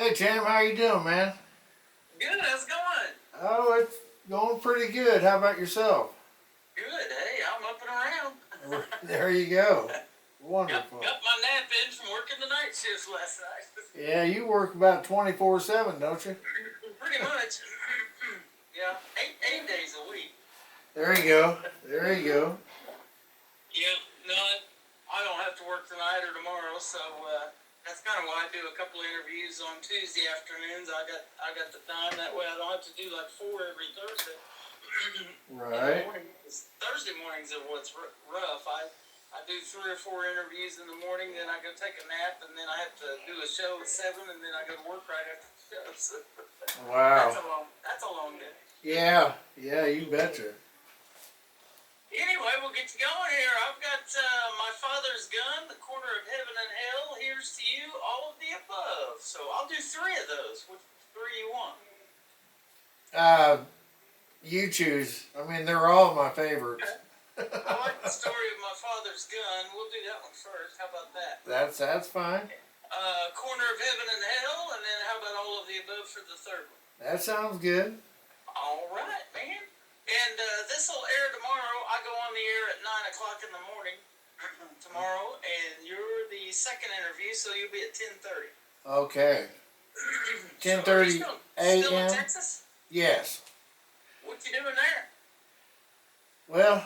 Hey Tim, how you doing, man? Good, how's it going? Oh, it's going pretty good. How about yourself? Good, hey, I'm up and around. There you go. got, Wonderful. got my nap in from working the night shifts last night. Yeah, you work about 24/7, don't you? Pretty much. Yeah, eight days a week. There you go. There you go. Yeah, no, I don't have to work tonight or tomorrow, so that's kind of why I do a couple of interviews on Tuesday afternoons. I got the time that way. I don't have to do like four every Thursday. Right. Thursday mornings are what's rough. I do three or four interviews in the morning, then I go take a nap, and then I have to do a show at 7, and then I go to work right after the show. So Wow. that's a long day. Yeah. Yeah, you betcha. Anyway, we'll get you going here. I've got My Father's Gun, The Corner of Heaven and Hell, Here's to You, All of the Above. So I'll do three of those. Which three you want? Uh, you choose. I mean, they're all my favorites. I like the story of My Father's Gun. We'll do that one first. How about that? That's fine. Corner of Heaven and Hell, and then how about All of the Above for the third one? That sounds good. All right, man. And this will air tomorrow. I go on the air at 9 o'clock in the morning tomorrow, and you're the second interview, so you'll be at 10:30. Okay. So 10:30 still in a.m. Texas? Yes. What you doing there? Well,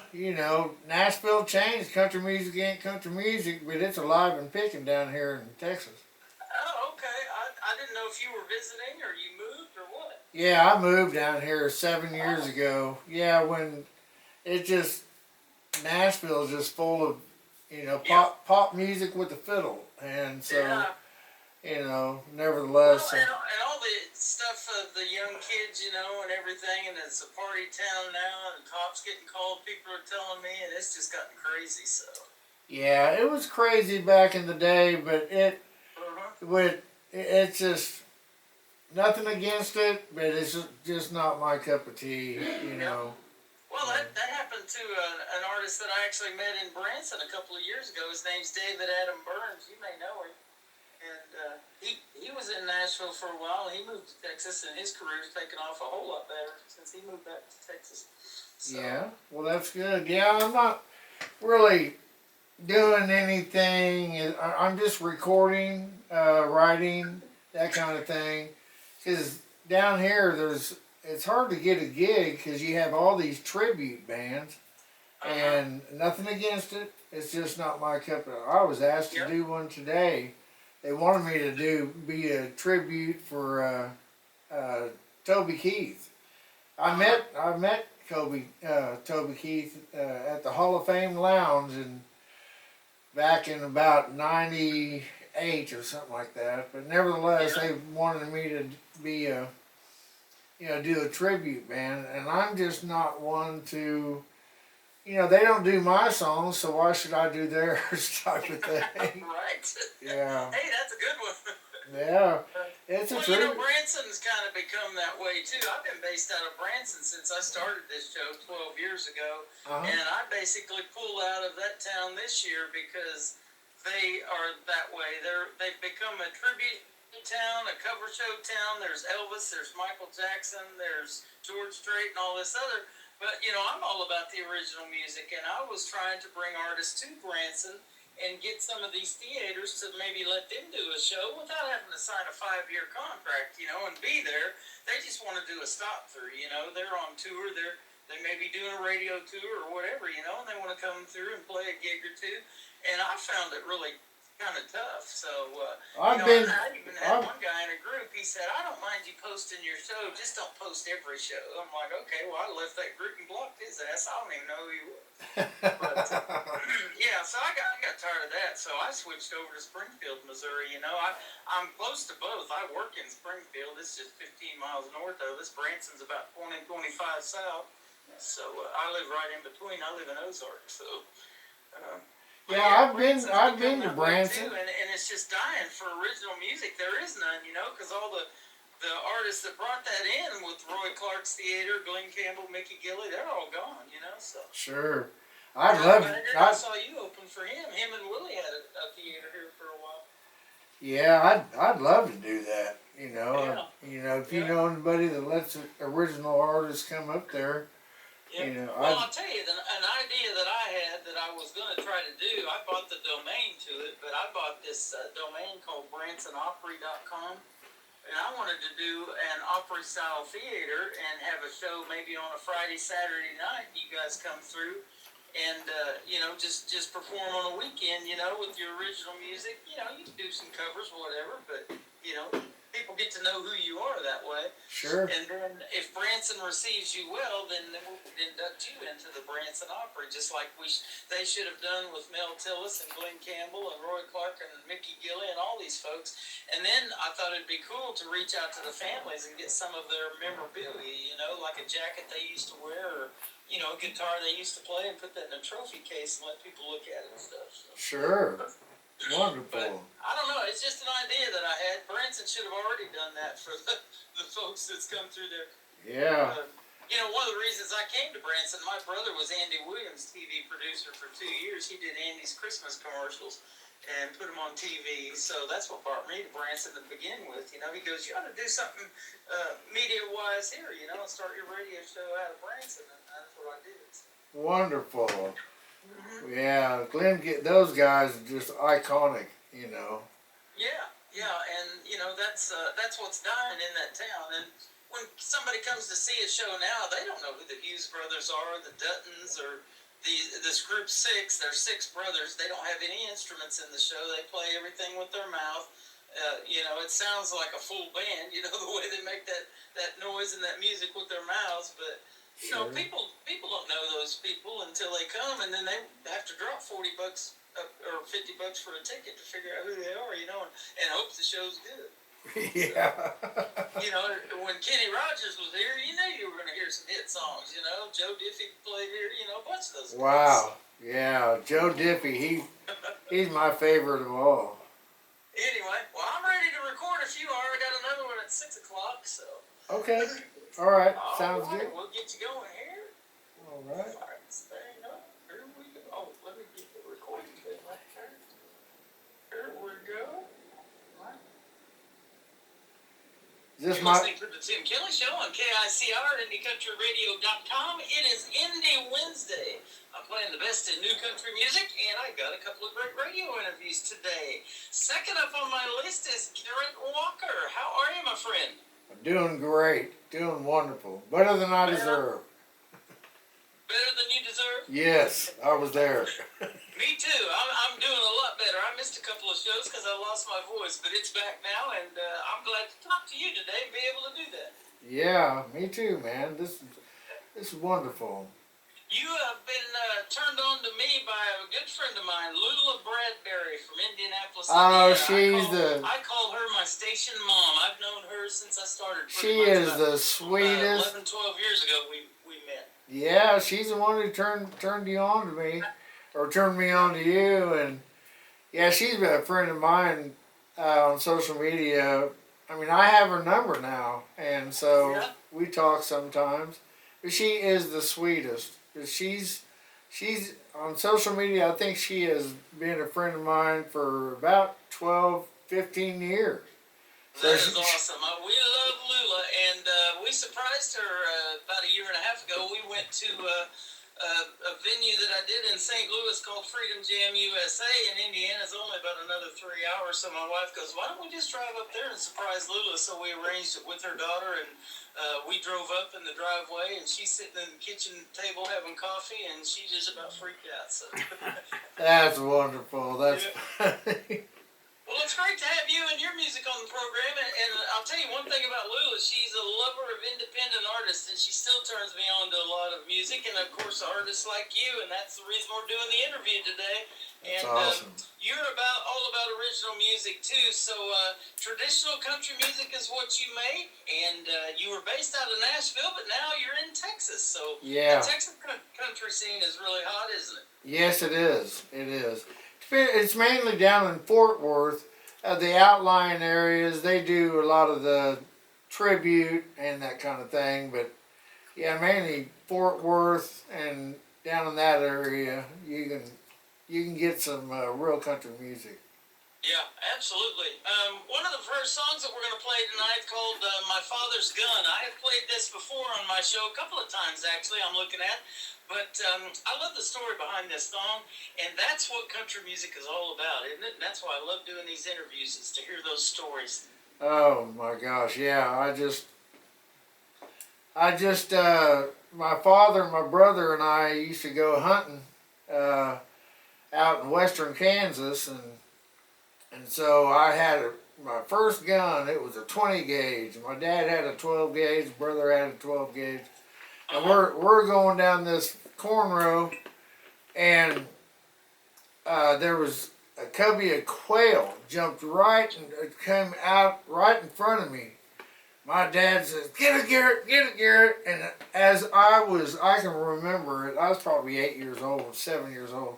Nashville changed. Country music ain't country music, but it's alive and picking down here in Texas. Oh, okay. I didn't know if you were visiting or you moved or what. Yeah, I moved down here 7 years Oh, ago. Yeah, when it just Nashville's just full of yeah. pop music with the fiddle, and so Yeah. Well, nevertheless, and all the stuff of the young kids, and everything, and it's a party town now, and cops getting called, people are telling me, and it's just gotten crazy, so. yeah, it was crazy back in the day, but Uh-huh. it's just nothing against it, but it's just not my cup of tea, Yeah. Well, Yeah. that happened to an artist that I actually met in Branson a couple of years ago. His name's David Adam Burns. You may know him. And he was in Nashville for a while. He moved to Texas, and his career's taken off a whole lot better since he moved back to Texas. So, Yeah, well, that's good. Yeah, I'm not really doing anything. I'm just recording, writing, that kind of thing. Because down here, it's hard to get a gig because you have all these tribute bands, uh-huh. and nothing against it. It's just not my cup of. I was asked to Yep. do one today. They wanted me to be a tribute for Toby Keith. Uh-huh. I met Toby Keith at the Hall of Fame Lounge and back in about '98 or something like that. But nevertheless, Yeah. they wanted me to be a do a tribute band, and I'm just not one to. They don't do my songs, so why should I do theirs type of thing? Right. Yeah, Hey, that's a good one. yeah, it's a Well, tribute. Branson's kind of become that way too. I've been based out of Branson since I started this show 12 years ago, Uh huh. and I basically pulled out of that town this year because they are that way. They've become a tribute town, a cover show town. There's Elvis, there's Michael Jackson, there's George Strait, and all this other. But I'm all about the original music, and I was trying to bring artists to Branson and get some of these theaters to maybe let them do a show without having to sign a 5-year contract, and be there. They just want to do a stop through. They're on tour. They may be doing a radio tour or whatever, and they want to come through and play a gig or two. And I found it really kind of tough. So, I've been. I even had I've, one guy in a group. He said, "I don't mind you posting your show, just don't post every show." I'm like, okay, well, I left that group and blocked his ass. I don't even know who he was. But yeah, so I got tired of that. So I switched over to Springfield, Missouri. I'm close to both. I work in Springfield. It's just 15 miles north of us. Branson's about 20-25 south. So I live right in between. I live in Ozark. So. Uh, but yeah, yeah, I've Branson's I've become been to that way too, Branson. and it's just dying for original music. There is none, because all the artists that brought that in with Roy Clark's theater, Glenn Campbell, Mickey Gilley, they're all gone. So. Sure, And I'd love. I I saw you open for him. Him and Willie had a theater here for a while. Yeah, I'd love to do that. You know, if you Yeah. know anybody that lets original artists come up there, Yeah. you know, Well, I'll tell you, an idea that I had that I was going to try to do, I bought the domain to it, but I bought this domain called bransonopry.com, and I wanted to do an Opry style theater and have a show maybe on a Friday, Saturday night. You guys come through and, just perform on a weekend, with your original music. You can do some covers, whatever, but, people get to know who you are that way. sure. And then if Branson receives you well, then we'll induct you into the Branson Opry, just like they should have done with Mel Tillis and Glenn Campbell and Roy Clark and Mickey Gilley and all these folks. And then I thought it'd be cool to reach out to the families and get some of their memorabilia, like a jacket they used to wear, or a guitar they used to play, and put that in a trophy case and let people look at it and stuff. So. Sure. But Wonderful. I don't know. It's just an idea that I had. Branson should have already done that for the folks that's come through there. Yeah. One of the reasons I came to Branson, my brother was Andy Williams' TV producer for 2 years. He did Andy's Christmas commercials and put them on TV. So that's what brought me to Branson to begin with. He goes, you ought to do something media-wise here, and start your radio show out of Branson. And that's what I did. Wonderful. Mm-hmm. Yeah, those guys are just iconic, Yeah, and that's what's dying in that town. And when somebody comes to see a show now, they don't know who the Hughes brothers are, the Duttons, or this group six. They're six brothers. They don't have any instruments in the show. They play everything with their mouth. It sounds like a full band. The way they make that noise and that music with their mouths, but. Sure. People don't know those people until they come, and then they have to drop $40 or $50 for a ticket to figure out who they are, and hope the show's good. Yeah. So, when Kenny Rogers was here, you knew you were going to hear some hit songs. Joe Diffie played here, a bunch of those. Wow. Yeah, Joe Diffie, he's my favorite of all. Anyway, well, I'm ready to record if you are. I got another one at 6 o'clock, so. Okay. All right. Sounds right, good. We'll get you going here. All right. All right, stay up. Here we go. Oh, let me get the recording bit right there. Here we go. Is this You're my? listening to the Tim Kelly Show on KICR, IndieCountryRadio.com. It is Indie Wednesday. I'm playing the best in new country music, and I got a couple of great radio interviews today. Second up on my list is Garrett Walker. How are you, my friend? Doing great. Doing wonderful. Better than I deserve. Better than you deserve? Yes, I was there. Me too. I'm doing a lot better. I missed a couple of shows because I lost my voice, but it's back now, and I'm glad to talk to you today and be able to do that. Yeah, me too, man. This is wonderful. You have been turned on to me by a good friend of mine, Lula Bradbury from Indianapolis, Oh, Indiana. I call her my station mom. I've known her since I started. She is the sweetest. 11, 12 years ago we met. Yeah, she's the one who turned you on to me, or turned me on to you, and yeah, she's been a friend of mine on social media. I mean, I have her number now, and so we talk sometimes. But she is the sweetest. She's on social media. I think she has been a friend of mine for about 12, 15 years. That is awesome. We love Lula, and we surprised her about a year and a half ago. We went to a venue that I did in St. Louis called Freedom Jam USA, and Indiana's only about another 3 hours. So my wife goes, "Why don't we just drive up there and surprise Lula?" So we arranged it with her daughter, and we drove up in the driveway, and she's sitting in the kitchen table having coffee, and she just about freaked out. So that's wonderful. That's Well, it's great to have you and your music on the program, and I'll tell you one thing about Lula. She's a lover of independent artists, and she still turns me on to a lot of music, and of course artists like you, and that's the reason we're doing the interview today. And awesome. You're all about original music too, so traditional country music is what you make, and you were based out of Nashville, but now you're in Texas, so yeah. the Texas country scene is really hot, isn't it? Yes, it is. It is. It's mainly down in Fort Worth. The outlying areas, they do a lot of the tribute and that kind of thing. But yeah, mainly Fort Worth and down in that area, you can get some real country music. Yeah, absolutely. One of the first songs that we're going to play tonight called My Father's Gun. I have played this before on my show a couple of times, actually, I'm looking at. But I love the story behind this song, and that's what country music is all about, isn't it? And that's why I love doing these interviews, is to hear those stories. Oh my gosh, yeah. My father, my brother, and I used to go hunting uh, out in western Kansas, and so I had my first gun. It was a 20 gauge. My dad had a 12 gauge. Brother had a 12 gauge, and we're going down this corn row, and there was a covey of quail jumped right and it came out right in front of me. My dad says, "Get it, Garrett! Get it, Garrett!" And as I can remember it. I was probably 8 years old, 7 years old,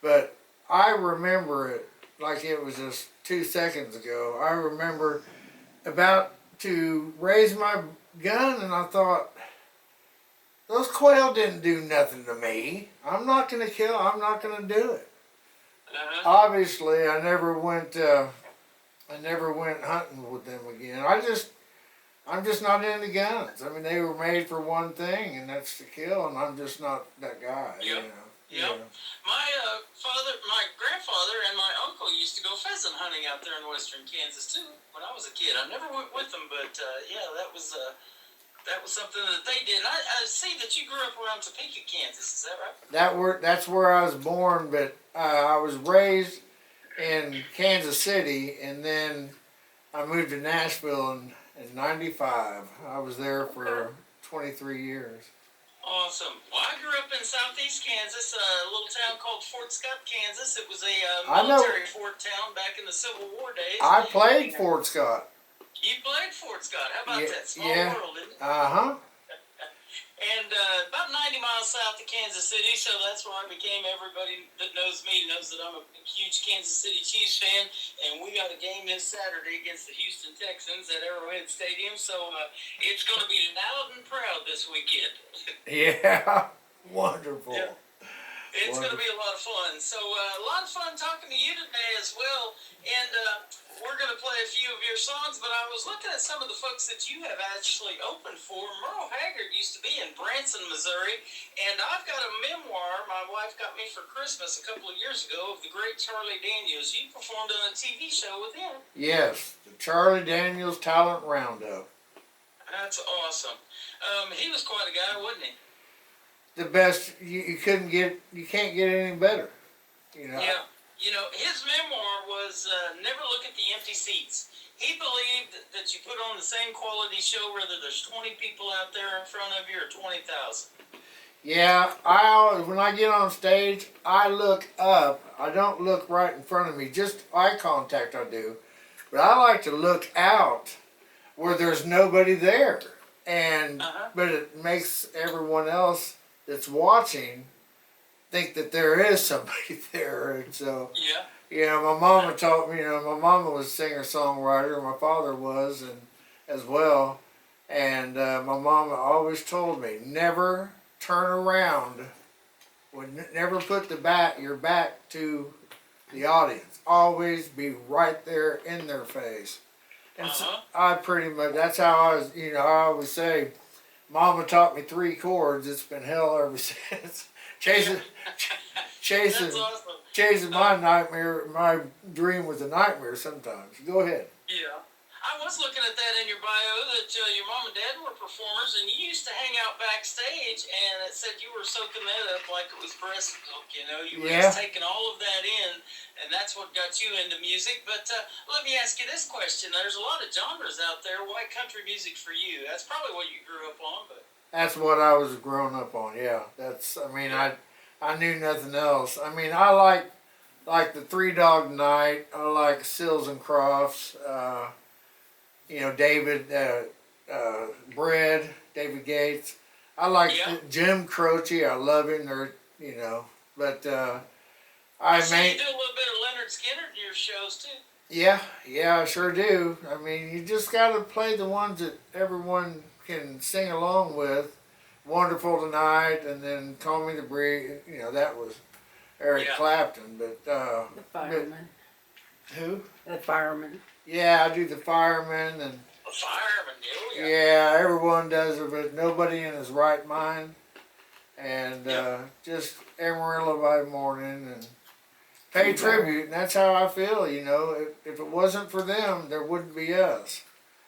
but I remember it like it was just 2 seconds ago. I remember about to raise my gun, and I thought, those quail didn't do nothing to me. I'm not gonna kill. I'm not gonna do it. Obviously, I never went. I never went hunting with them again. I'm just not into guns. I mean, they were made for one thing, and that's to kill, and I'm just not that guy. Yep. You know? Yep. My grandfather, and my uncle used to go pheasant hunting out there in western Kansas too. When I was a kid, I never went with them, but yeah, that was something that they did. And I see that you grew up around Topeka, Kansas. Is that right? That's where I was born, but I was raised in Kansas City, and then I moved to Nashville in '95. I was there for 23 years. Awesome. Well, I grew up in southeast Kansas, a little town called Fort Scott, Kansas. It was a military fort town back in the Civil War days. I played Fort Scott. You played Fort Scott. How about that? Small world, isn't it? Uh-huh. And about 90 miles south of Kansas City, so that's where I became. Everybody that knows me knows that I'm a huge Kansas City Chiefs fan, and we got a game this Saturday against the Houston Texans at Arrowhead Stadium, so it's going to be loud and proud this weekend. Yeah, wonderful. Yeah. It's going to be a lot of fun. So a lot of fun talking to you today as well, and we're going to play a few of your songs, but I was looking at some of the folks that you have actually opened for. Merle Haggard used to be in Branson, Missouri, and I've got a memoir my wife got me for Christmas a couple of years ago of the great Charlie Daniels. You performed on a TV show with him. Yes, the Charlie Daniels Talent Roundup. That's awesome. He was quite a guy, wasn't he? The best, you can't get any better. You know? Yeah. You know, his memoir was Never Look at the Empty Seats. He believed that you put on the same quality show whether there's 20 people out there in front of you or 20,000. Yeah, when I get on stage, I look up. I don't look right in front of me, just eye contact I do. But I like to look out where there's nobody there. And but it makes everyone else that's watching think that there is somebody there, and so my mama taught me. My mama was a singer-songwriter. My father was, and as well, and my mama always told me never turn around. Never put your back to the audience. Always be right there in their face. And so I pretty much, that's how I was. I always say, Mama taught me 3 chords. It's been hell ever since. Chasing my nightmare. My dream was a nightmare sometimes. Go ahead. Yeah. I was looking at that in your bio that your mom and dad were performers, and you used to hang out backstage, and it said you were soaking that up like it was breast milk. You were just taking all of that in, and that's what got you into music. But let me ask you this question: there's a lot of genres out there. Why country music for you? That's probably what you grew up on, but that's what I was growing up on. Yeah, that's. I mean, I knew nothing else. I mean, I like the Three Dog Night. I like Sills and Crofts. David David Gates. I like Jim Croce. I love him. But I you do a little bit of Leonard Skinner in your shows too. Yeah, I sure do. I mean, you just got to play the ones that everyone can sing along with. Wonderful Tonight, and then Call Me the Breeze. That was Eric Clapton. But the Fireman. Who? The fireman. Yeah, I do the firemen and A fireman, yeah. yeah, everyone does it, but nobody in his right mind. And just Amarillo by morning and pay tribute, and that's how I feel. You know, if it wasn't for them, there wouldn't be us.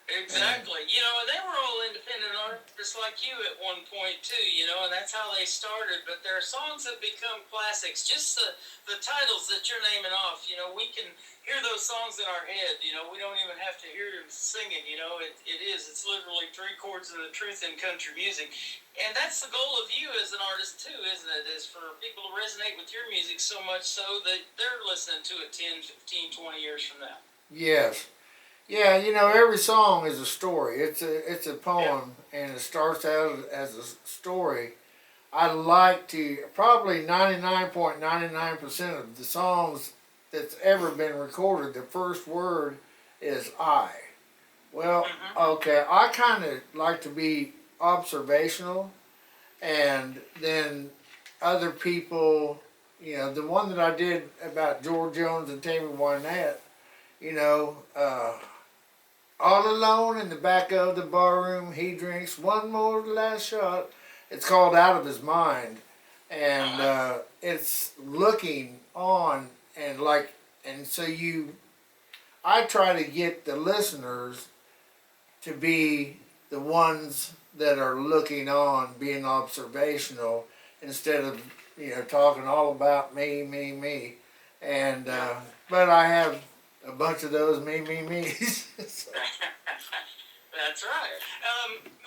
Exactly. You know, and they were all independent artists like you at one point too, you know, and that's how they started. But their songs have become classics. Just the titles that you're naming off, you know, we can hear those songs in our head. You know, we don't even have to hear them singing. You know, it's literally three chords of the truth in country music. And that's the goal of you as an artist too, isn't it? Is for people to resonate with your music so much so that they're listening to it 10, 15, 20 years from now. Yes. Yeah, you know, every song is a story. It's a poem, and it starts out as a story. I like to probably 99.99% of the songs that's ever been recorded. The first word is I. Well, okay, I kind of like to be observational, and then other people, you know, the one that I did about George Jones and Tammy Wynette, you know, all alone in the back of the barroom, he drinks one more last shot. It's called Out of His Mind, and it's looking on and like, and so I try to get the listeners to be the ones that are looking on, being observational, instead of, you know, talking all about me, me, me. And but I have a bunch of those me's. So. That's right.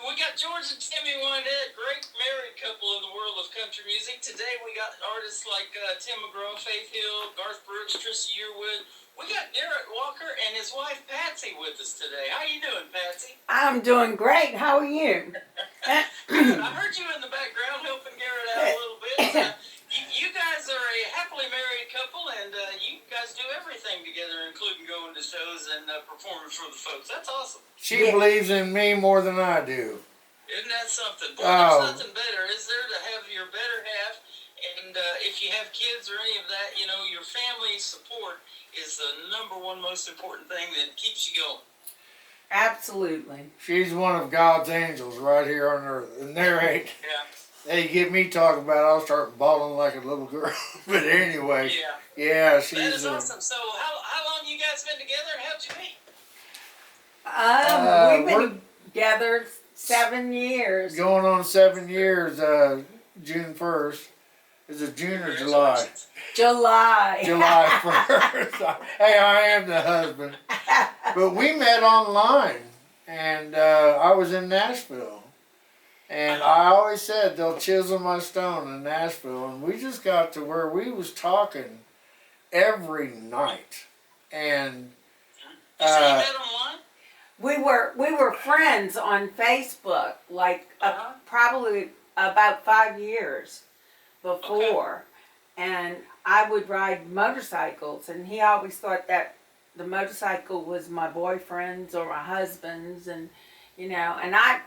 We got George and Timmy Wynette, great married couple in the world of country music. Today we got artists like Tim McGraw, Faith Hill, Garth Brooks, Trisha Yearwood. We got Garrett Walker and his wife Patsy with us today. How you doing, Patsy? I'm doing great. How are you? I heard you in the background helping Garrett out a little bit. You guys are a happily married couple, and you guys do everything together, including going to shows and performing for the folks. That's awesome. She believes in me more than I do. Isn't that something? Boy, there's nothing better, is there, to have your better half, and if you have kids or any of that, you know, your family support is the number one most important thing that keeps you going. Absolutely. She's one of God's angels right here on earth. And there ain't. Yeah. They get me talking about it, I'll start bawling like a little girl. But anyway, yeah, she's. That is awesome. So, how long you guys been together, and how'd you meet? We've been together 7 years. Going on 7 years, June 1st. Is it June or July? July. July 1st. Hey, I am the husband. But we met online, and I was in Nashville. And I always said they'll chisel my stone in Nashville. And we just got to where we was talking every night. And You said you met online? We were friends on Facebook, like probably about 5 years before. And I would ride motorcycles, and he always thought that the motorcycle was my boyfriend's or my husband's, and you know, and I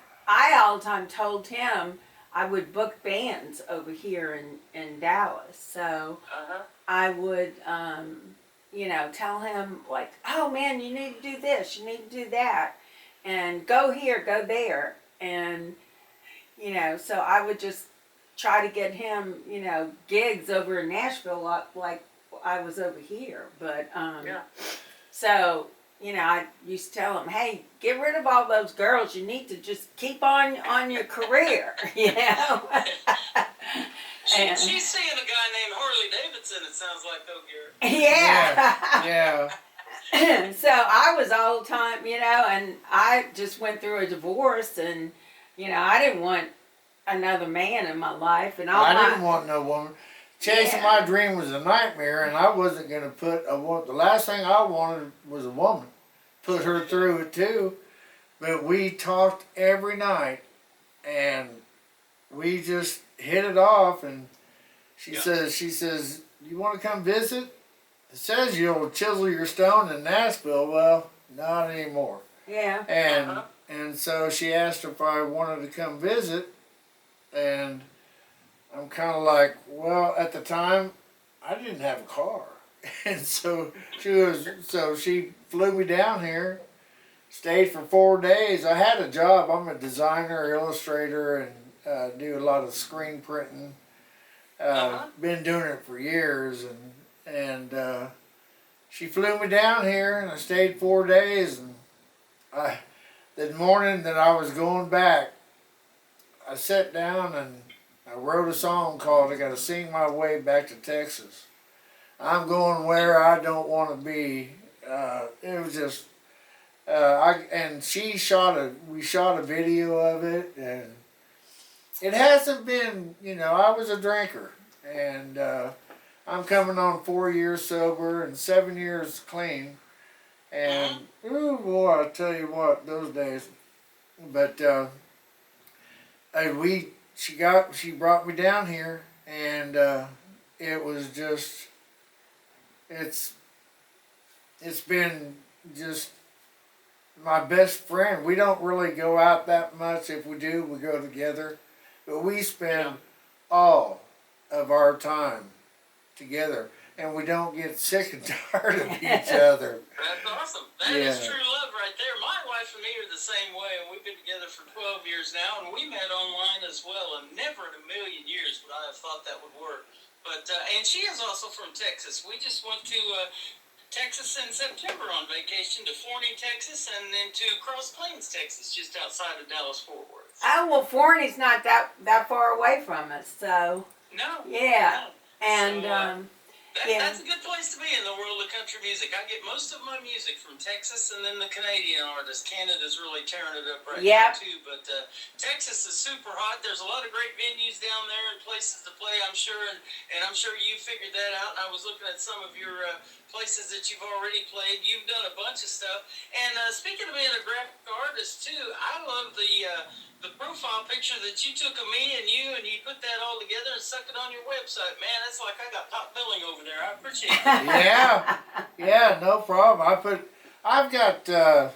all the time told him I would book bands over here in Dallas. So I would, you know, tell him like, oh man, you need to do this, you need to do that, and go here, go there. And, you know, so I would just try to get him, you know, gigs over in Nashville like I was over here. But, so, you know, I used to tell him, hey, get rid of all those girls. You need to just keep on your career, you know. She's seeing a guy named Harley Davidson, it sounds like, though, Garrett. Yeah. So I was all the time, you know, and I just went through a divorce, and, you know, I didn't want another man in my life. And I didn't want no woman. Chasing my dream was a nightmare, and I wasn't going to put a woman. The last thing I wanted was a woman. Put her through it too. But we talked every night, and we just hit it off. And she says, you want to come visit? It says you'll chisel your stone in Nashville. Well, not anymore. Yeah. And so she asked if I wanted to come visit, and I'm kind of like, well, at the time, I didn't have a car, And so she flew me down here, stayed for 4 days. I had a job. I'm a designer, illustrator, and do a lot of screen printing. Been doing it for years, and she flew me down here, and I stayed 4 days. And the morning that I was going back, I sat down and I wrote a song called "I Gotta Sing My Way Back to Texas." I'm going where I don't want to be. It was just, we shot a video of it, and it hasn't been, I was a drinker, and I'm coming on 4 years sober and 7 years clean, and ooh boy, I tell you what, those days. But she brought me down here, and it was just. It's been just my best friend. We don't really go out that much. If we do, we go together. But we spend all of our time together, and we don't get sick and tired of each other. That's awesome. That is true love right there. My wife and me are the same way, and we've been together for 12 years now, and we met online as well, and never in a million years would I have thought that would work. But and she is also from Texas. We just went to Texas in September on vacation to Forney, Texas, and then to Cross Plains, Texas, just outside of Dallas-Fort Worth. Oh, well, Forney's not that far away from us, so. No. Yeah. No. And, So, that's a good place to be in the world of country music. I get most of my music from Texas and then the Canadian artists. Canada's really tearing it up right now too. But Texas is super hot. There's a lot of great venues down there and places to play, I'm sure. And I'm sure you figured that out. And I was looking at some of your places that you've already played. You've done a bunch of stuff. And speaking of being a graphic artist too, I love the profile picture that you took of me and you put that all together and stuck it on your website. Man, that's like I got top billing over there. I appreciate it. Yeah, no problem. I've got my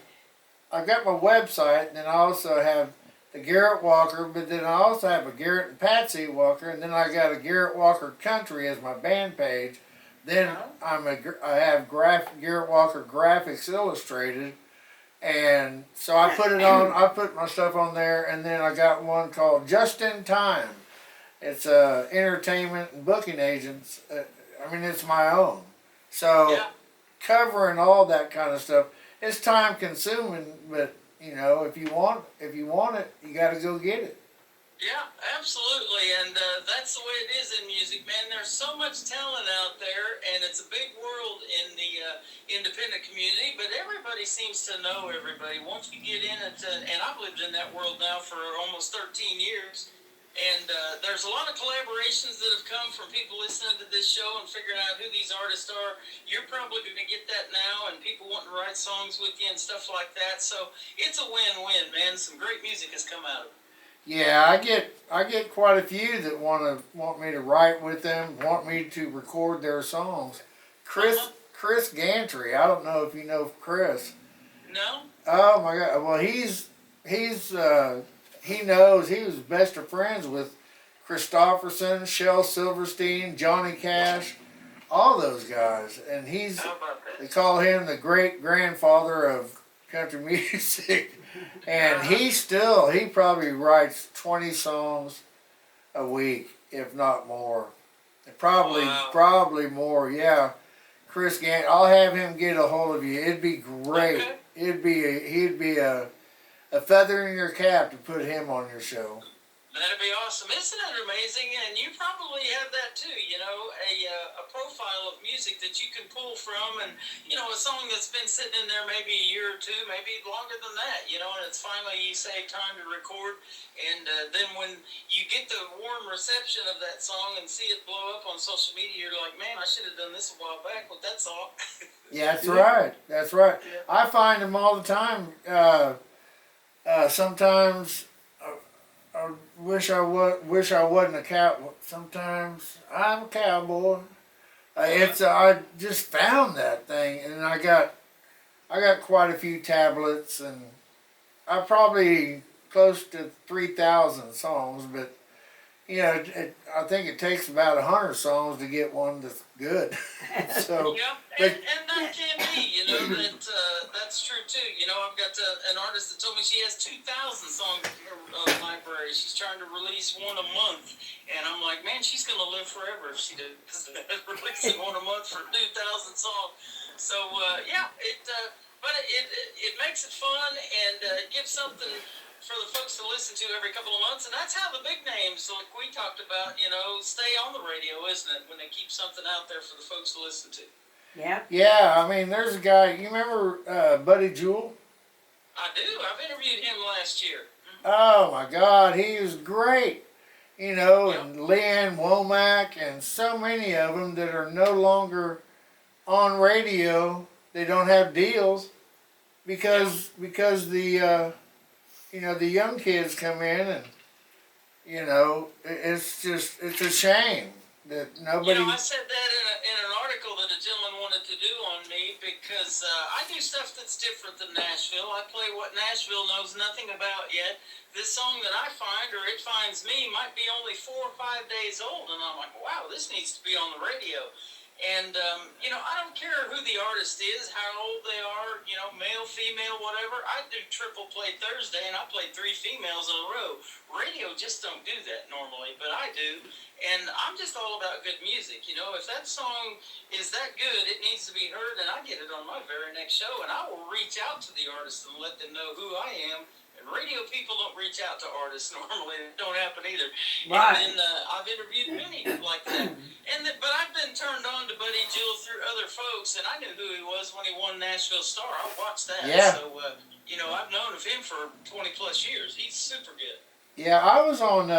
website, and then I also have the Garrett Walker, but then I also have a Garrett and Patsy Walker, and then I got a Garrett Walker Country as my band page. Then I have Garrett Walker Graphics Illustrated. And so I put my stuff on there, and then I got one called Just in Time. It's entertainment and booking agents. It's my own. So covering all that kind of stuff, it's time consuming, but if you want it, you got to go get it. Yeah, absolutely, and that's the way it is in music, man. There's so much talent out there, and it's a big world in the independent community, but everybody seems to know everybody. Once you get in it, and I've lived in that world now for almost 13 years, and there's a lot of collaborations that have come from people listening to this show and figuring out who these artists are. You're probably going to get that now, and people want to write songs with you and stuff like that, so it's a win-win, man. Some great music has come out of it. Yeah, I get quite a few that want me to write with them, want me to record their songs. Chris Gantry, I don't know if you know Chris. No. Oh my God! Well, he knows. He was best of friends with Christopherson, Shel Silverstein, Johnny Cash, all those guys, and they call him the great grandfather of country music. And he probably writes 20 songs a week, if not more. Probably more, yeah. Chris Gant, I'll have him get a hold of you. It'd be great. Okay. He'd be a feather in your cap to put him on your show. That'd be awesome. Isn't it amazing? And you probably have that too, a profile of music that you can pull from, and, a song that's been sitting in there maybe a year or two, maybe longer than that, and it's finally, you say, time to record, and then when you get the warm reception of that song and see it blow up on social media, you're like, man, I should have done this a while back with that song. Yeah, that's right. That's right. Yeah. I find them all the time. Sometimes I wish I wasn't a cowboy. Sometimes I'm a cowboy. I just found that thing, and I got quite a few tablets, and I probably close to 3,000 songs. But I think it takes about 100 songs to get one that's good. So, Yeah, but and that can be, that's true too. I've got an artist that told me she has 2,000 songs in her library. She's trying to release one a month, and I'm like, man, she's gonna live forever if she does releasing one a month for 2,000 songs. So but it makes it fun and it gives something for the folks to listen to every couple of months, and that's how the big names, like we talked about, stay on the radio, isn't it? When they keep something out there for the folks to listen to. Yeah. yeah, I mean, there's a guy. You remember Buddy Jewell? I do. I've interviewed him last year. Oh my God, he was great. Yep. And Leanne Womack and so many of them that are no longer on radio. They don't have deals because the the young kids come in and it's a shame that nobody. I said that in an article that a gentleman wanted to do on me because I do stuff that's different than Nashville. I play what Nashville knows nothing about yet. This song that I find, or it finds me, might be only 4 or 5 days old, and I'm like, wow, this needs to be on the radio. And, I don't care who the artist is, how old they are, male, female, whatever. I do triple play Thursday, and I play 3 females in a row. Radio just don't do that normally, but I do. And I'm just all about good music. If that song is that good, it needs to be heard, and I get it on my very next show, and I will reach out to the artist and let them know who I am. And radio people don't reach out to artists normally. It don't happen either. Right. And then I've interviewed many like that. But I've been turned on to Buddy Jewell through other folks, and I knew who he was when he won Nashville Star. I watched that. Yeah. So, I've known of him for 20 plus years. He's super good. Yeah, I was on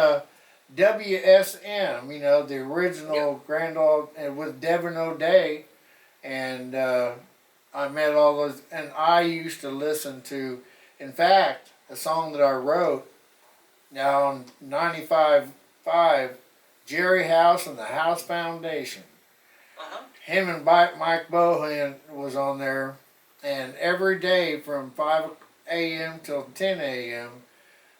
WSM, the original Grand Ole with Devin O'Day, and I met all those. And I used to listen to, in fact, a song that I wrote now on 95.5, Jerry House and the House Foundation. Uh-huh. Him and Mike Bohan was on there, and every day from 5 a.m. till 10 a.m.,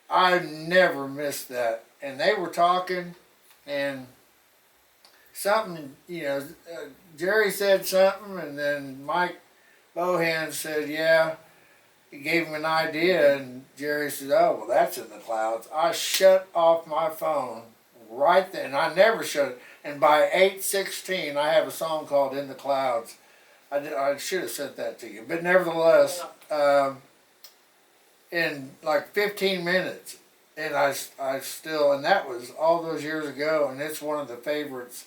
I never missed that. And they were talking, and something, Jerry said something, and then Mike Bohan said, yeah. He gave him an idea, and Jerry said, oh, well, that's in the clouds. I shut off my phone right then. I never shut it. And by 8:16, I have a song called In the Clouds. I should have sent that to you. But nevertheless, in like 15 minutes, and I still, and that was all those years ago, and it's one of the favorites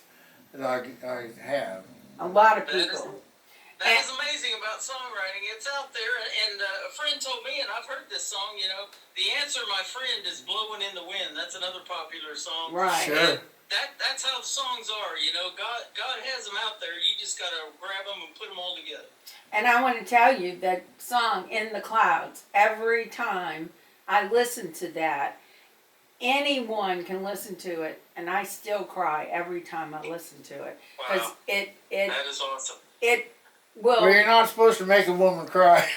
that I have. A lot of people. That is amazing about songwriting. It's out there, and a friend told me, and I've heard this song, The Answer, My Friend, is Blowing in the Wind. That's another popular song. Right. Sure. That's how the songs are, God has them out there. You just got to grab them and put them all together. And I want to tell you that song, In the Clouds, every time I listen to that, anyone can listen to it, and I still cry every time I listen to it. Because Wow. That is awesome. Well, you're not supposed to make a woman cry.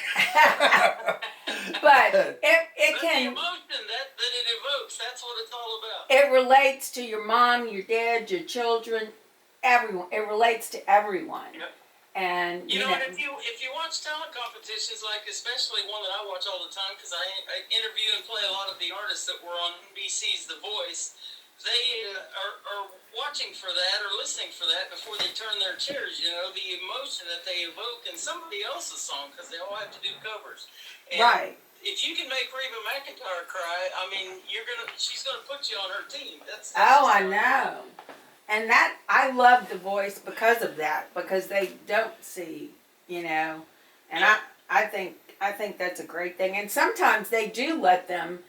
But it But can. the emotion that it evokes, that's what it's all about. It relates to your mom, your dad, your children, everyone. It relates to everyone. Yep. And And if you watch talent competitions, like especially one that I watch all the time, because I interview and play a lot of the artists that were on NBC's The Voice, they are watching for that or listening for that before they turn their chairs. The emotion that they evoke in somebody else's song, because they all have to do covers. And right. If you can make Reba McEntire cry, I mean, she's gonna put you on her team. That's Oh, I know. And that I love The Voice because of that, because they don't see, And Yeah. I think that's a great thing. And sometimes they do let them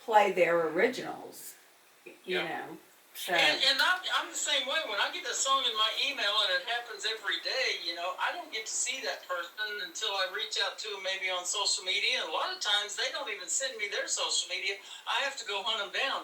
play their originals, Yeah. So. And I'm the same way. When I get a song in my email, and it happens every day, I don't get to see that person until I reach out to them maybe on social media. And a lot of times they don't even send me their social media. I have to go hunt them down.